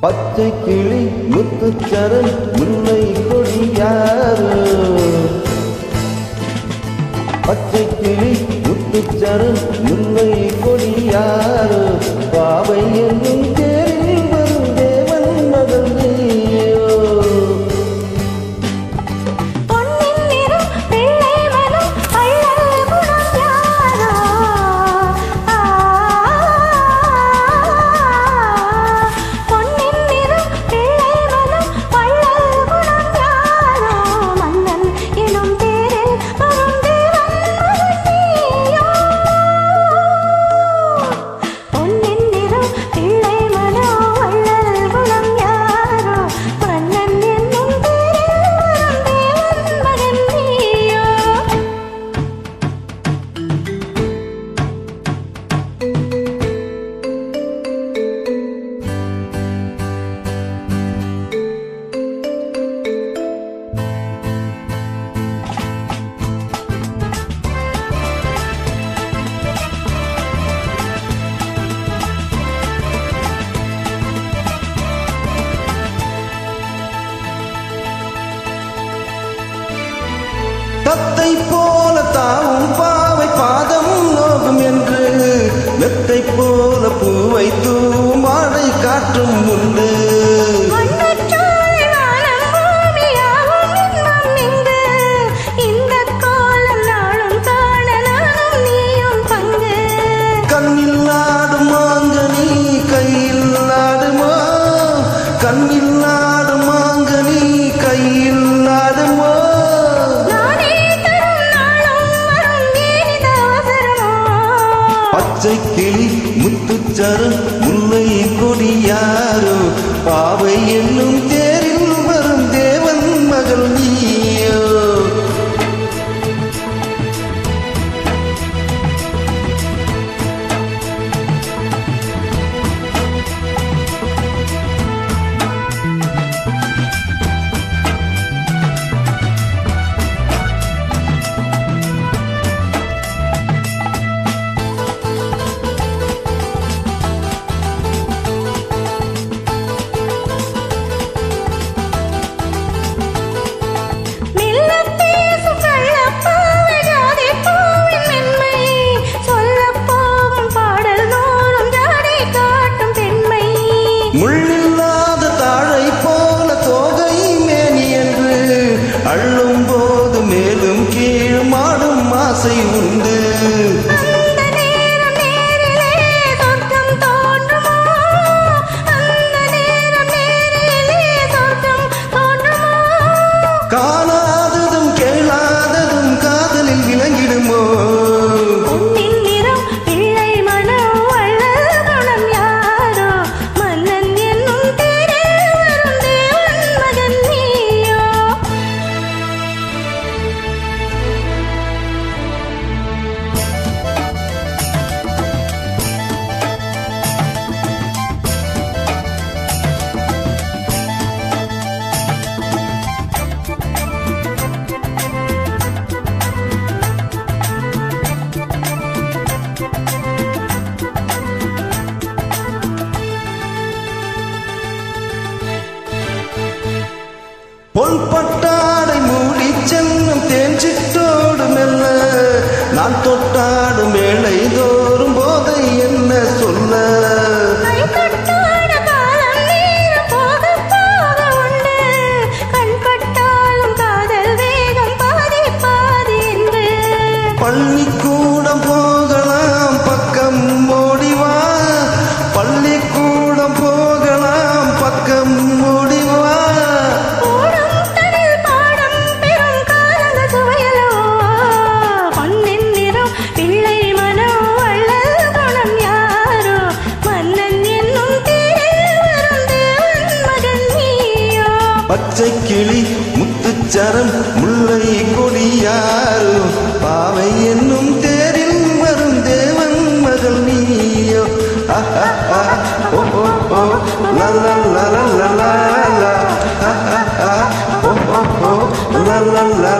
பச்சை கிளி முத்துச்சரம் முல்லை கொடியாரோ பச்சை கிளி முத்துச்சரம் முல்லை கொடியாரோ பாவை என்னும் தேரில் வரும் தேவன் மகள் நீயோ தத்தை போல தாவும் பாவை பாதம் நோகும் என்று மெத்தை போல பூவை தூவும் வாடை காற்றும் உண்டு கண்ணில் ஆடும் மாங்கனி கையில் ஆடுமோ கண்ணில் ஆடும் மாங்கனி கையில் ஆடுமோ பச்சை கிளி முத்துச்சரம் முல்லை கொடியாரோ பாவை என்னும் தேரில் வரும் தேவன் மகள் நீயோ முள்ளில்லாத தாழை போல தோகை மேனி என்று அள்ளும் போது மேலும் கீழும் ஆடும் ஆசை உண்டு காணாததும் கேளாததும் காதலில் விளங்கிடுமோ பொன்பட்டாடை மூடி செல்லும் தேஞ்சிட்டோடு மெல்ல நான் தொட்டாடும் மேலை தோறும் போதை என்ன சொல்ல பள்ளிக்கூடம் போகலாம் பக்கம் ஓடிவா பள்ளிக்கூடம் போகலாம் பக்கம் ஓடிவா பச்சை கிளி முத்துச்சரம் முல்லை கொடியாரோ பாவை என்னும் தேரில் வரும் தேவன் மகள் நீயோ ஓ ஓ ஓ லா லா லா லா லா லா ஓ ஓ ஓ லா லா லா